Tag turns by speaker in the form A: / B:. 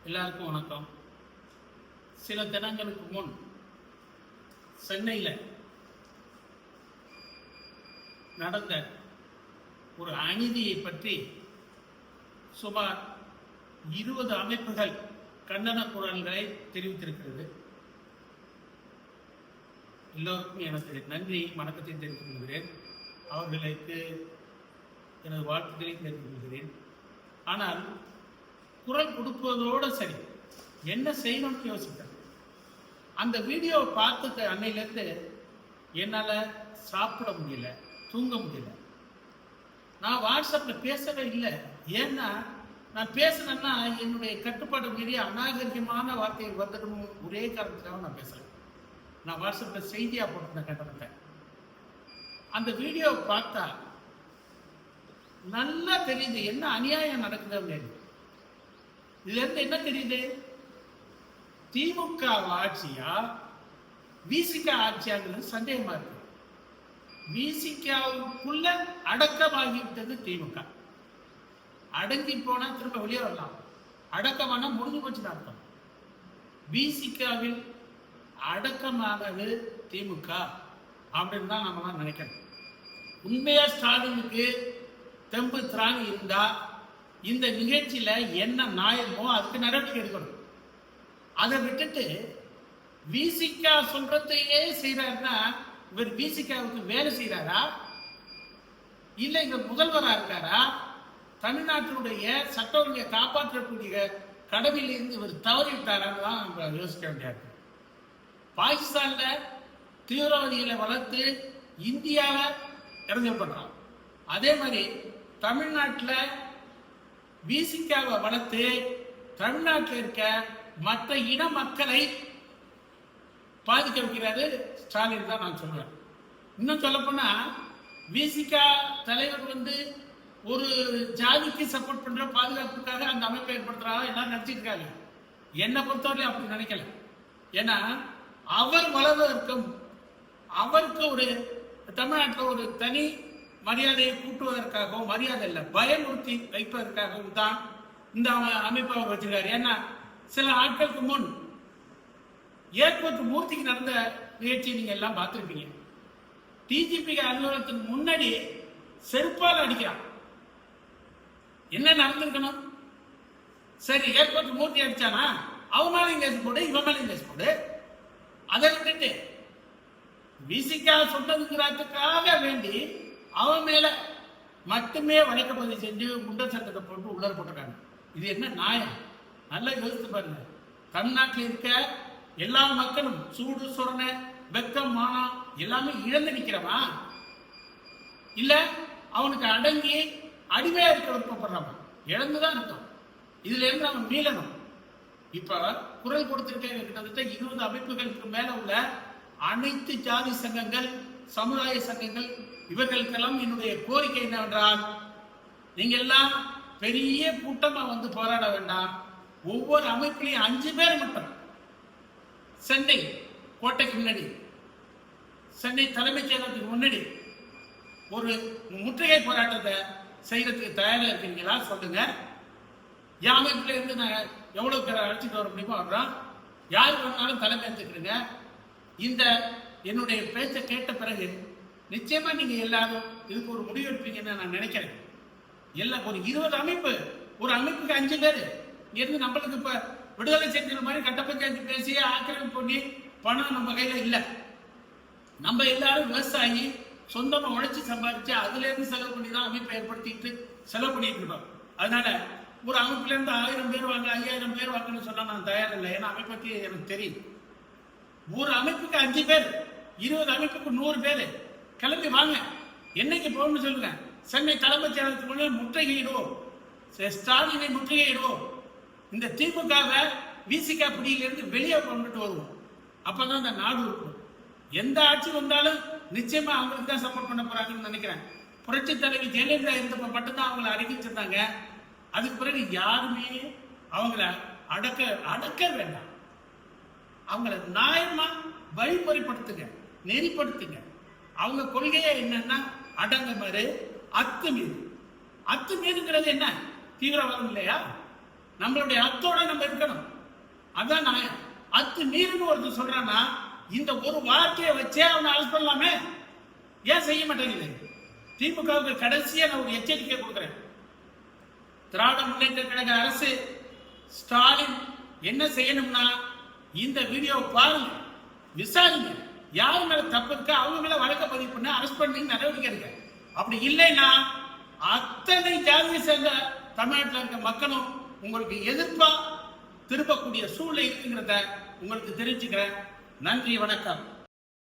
A: எல்லாருக்கும் வணக்கம். சில தினங்களுக்கு முன் சென்னையில் நடந்த ஒரு அநீதியை பற்றி சுமார் 20 அமைப்புகள் கண்டன குரல்களை தெரிவித்திருக்கிறது. எல்லோருக்கும் எனக்கு நன்றி வணக்கத்தை தெரிவித்துக் கொள்கிறேன். அவர்களுக்கு எனது வாழ்த்துக்களை தெரிவித்துக் கொள்கிறேன். ஆனால் குரல் கொடுப்பதோடு சரி, என்ன செய்யணும்னு யோசித்தேன். அந்த வீடியோவை பார்த்துட்டு அன்னையிலேருந்து என்னால் சாப்பிட முடியல, தூங்க முடியல. நான் வாட்ஸ்அப்பில் பேசவே இல்லை. ஏன்னா நான் பேசுனேன்னா என்னுடைய கட்டுப்பாடு மீறி அநாகரிகமான வார்த்தைகள் வந்துடும் ஒரே காரணத்துக்காக நான் பேசுகிறேன். நான் வாட்ஸ்அப்பில் செய்தியாக போட்டிருந்தேன் கட்டணத்தை. அந்த வீடியோவை பார்த்தா நல்லா தெரியுது என்ன அநியாயம் நடக்குது அப்படின்னு. இதுல இருந்து என்ன தெரியுது? திமுக ஆட்சியா விசிக ஆட்சியாங்கிறது சந்தேகமா இருக்கு. விசிகாவுக்குள்ள அடக்கமாகிவிட்டது திமுக. அடங்கி போனா திரும்ப வெளியே வரலாம். அடக்கமான முடிஞ்சு போச்சுன்னு அர்த்தம். விசிகாவில் அடக்கமானது திமுக அப்படின்னு தான் நம்ம நினைக்கணும். உண்மையா ஸ்டாலினுக்கு தெம்பு திராணி இருந்தா இந்த நிகழ்ச்சியில என்ன நியாயமோ அதுக்கு நடவடிக்கை எடுக்கணும். அதை விட்டுட்டு விசிகா சொல்றதையே செய்யறாருன்னா இவர் விசிகாவுக்கு வேலை செய்யறாரா இல்ல இவர் முதல்வரா இருக்காரா? தமிழ்நாட்டினுடைய சட்ட ஒழுங்கை காப்பாற்றக்கூடிய கடமையில இருந்து இவர் தவறிவிட்டாரான்னு தான் நம்ம யோசிக்க வேண்டியது. பாகிஸ்தான்ல தீவிரவாதிகளை வளர்த்து இந்தியாவை இறங்கி பண்றான். அதே மாதிரி தமிழ்நாட்டில் விசிகாவை வளர்த்து தமிழ்நாட்டில் இருக்க மற்ற இன மக்களை பாதிக்க வைக்கிறாரு ஸ்டாலின் தான் நான் சொல்றேன். இன்னும் சொல்லப்போனா விசிகா தலைவர் ஒரு ஜாதிக்கு சப்போர்ட் பண்ற பாதுகாப்புக்காக அந்த அமைப்பை ஏற்படுத்துறாங்க எல்லாம் நினைச்சிட்டு இருக்காங்க. என்னை பொறுத்தவரையும் அப்படி நினைக்கல. ஏன்னா அவர் வளர்வதற்கும் அவருக்கு ஒரு தமிழ்நாட்டில் ஒரு தனி மரியாதையை கூட்டுவதற்காகவும், மரியாதை இல்லை பயமுறுத்தி வைப்பதற்காகவும் தான் இந்த அமைப்பை அவர் வச்சிருக்காரு. ஏன்னா சில நாட்களுக்கு முன் ஏர்போர்ட் மூர்த்திக்கு நடந்த நிகழ்ச்சியை நீங்க எல்லாம் பார்த்துருப்பீங்க. டிஜிபி அலுவலகத்துக்கு முன்னாடி செருப்பால் அடிக்கிறான். என்ன நடந்திருக்கணும்? சரி, ஏர்போர்ட் மூர்த்தி அடிச்சானா அவன் மேலையும் கேஸ் போடு, இவன் மேலையும் கேஸ் போடு. அதை விட்டுட்டு விசிகா சொன்னதுங்கிறதுக்காக வேண்டி அவன் மேல மட்டுமே வழக்கு பதிவு செஞ்சு குண்டர் சட்டத்தை போட்டு உள்ளர போட்டிருக்காங்க. இது என்ன நியாயம்? நல்லா யோசித்து பாருங்க. தமிழ்நாட்டில் இருக்க எல்லா மக்களும் சூடு சொரண வெக்கம் மானம் எல்லாமே இழந்து நிற்கிறவா இல்ல அவனுக்கு அடங்கி அடிமையா இருக்க விருப்பப்படுறவன் இழந்துதான் இருக்கும். இதுல இருந்து அவன் மீளணும். இப்ப குரல் கொடுத்திருக்க கிட்டத்தட்ட 20 அமைப்புகளுக்கு மேல உள்ள அனைத்து ஜாதி சங்கங்கள், சமுதாய சங்கங்கள், இவர்களுக்கெல்லாம் என்னுடைய கோரிக்கை என்னவென்றால், நீங்க எல்லாம் பெரிய கூட்டமா போராட வேண்டாம். ஒவ்வொரு அமைப்பிலையும் 5 பேர் மட்டும் சென்னை கோட்டைக்கு முன்னாடி, சென்னை தலைமைச் செயலகத்துக்கு முன்னாடி ஒரு முற்றுகை போராட்டத்தை செய்யறதுக்கு தயாராக இருக்கீங்களா சொல்லுங்க. என் அமைப்புல இருந்து நான் எவ்வளவு பேரை அழைச்சிட்டு வர முடியுமோ வர்றோம். யார் வேணாலும் தலைமை எடுத்துக்கிறீங்க. இந்த என்னுடைய பேச்சை கேட்ட பிறகு நிச்சயமா நீங்க எல்லாரும் இதுக்கு ஒரு முடிவு எடுப்பீங்கன்னு நான் நினைக்கிறேன். எல்லாம் ஒரு 20 அமைப்பு, ஒரு அமைப்புக்கு 5 பேர் இருந்து நம்மளுக்கு இப்ப விடுதலை செய்திகள் மாதிரி கட்ட பஞ்சாயத்து பேசி ஆக்கிரமிப்பு பண்ணி பணம் நம்ம கையில இல்லை. நம்ம எல்லாரும் விவசாயி சொந்தமா உழைச்சி சம்பாதிச்சு அதுல இருந்து செலவு பண்ணி தான் அமைப்பை ஏற்படுத்திட்டு செலவு பண்ணிட்டு இருக்கோம். அதனால ஒரு அமைப்புல இருந்து 1000 பேர் வாங்க, 5000 பேர் வாங்கன்னு சொன்னா நான் தயாரில்லை. ஏன்னா அமைப்பை பத்தி எனக்கு தெரியும். ஒரு அமைப்புக்கு 5 பேர், 20 அமைப்புக்கு 100 பேர் கிளம்பி வாங்க. என்னைக்கு போகணும்னு சொல்லுங்க. சென்னை தலைமைச் செயலகத்துக்குள்ள முற்றுகையிடுவோம். ஸ்டாலினை முற்றுகையிடுவோம். இந்த திமுகவை விசிகா பிடியிலிருந்து வெளியே கொண்டுட்டு வருவோம். அப்பதான் இந்த நாடு இருக்கும். எந்த ஆட்சி வந்தாலும் நிச்சயமா அவங்களுக்கு தான் சப்போர்ட் பண்ண போறாங்கன்னு நினைக்கிறேன். புரட்சி தலைவி ஜெயலலிதா இருந்தப்ப மட்டும்தான் அவங்களை அறிவிச்சிருந்தாங்க. அதுக்கு பிறகு யாருமே அவங்கள அடக்க வேண்டாம். அவங்கள நியாயமா வழிமுறைப்படுத்துங்க, நெறிப்படுத்துங்க. அவங்க கொள்கையே என்னன்னா அடங்க மாதிரி அத்துமீது. அத்துமீதுங்கிறது என்ன? தீவிரவாதம் இல்லையா? நம்மளுடைய அத்தோட நம்ம இருக்கணும். அதான் நான் அத்து மீறின்னு ஒருத்தர் சொல்றான்னா இந்த ஒரு வார்த்தையை வச்சே அவனை அரெஸ்ட் பண்ணலாமே, ஏன் செய்ய மாட்டேங்குது? திமுகவுக்கு கடைசியா நான் ஒரு எச்சரிக்கை கொடுக்குறேன். திராவிட முன்னேற்ற கழக அரசு, ஸ்டாலின் என்ன செய்யணும்னா இந்த வீடியோவை பாருங்க, விசாரிங்க, யார் மேல தப்பு இருக்கா அவங்க மேல வழக்க பதிவு பண்ண அரெஸ்ட் பண்ணி நடவடிக்கை எடுக்க. அப்படி இல்லைன்னா அத்தனை ஜாதியை சேர்ந்த தமிழ்நாட்டில் இருக்க மக்களும் உங்களுக்கு எதிர்ப்பா திரும்பக்கூடிய சூழ்நிலை இருக்குங்கிறத உங்களுக்கு தெரிஞ்சுக்கிறேன். நன்றி, வணக்கம்.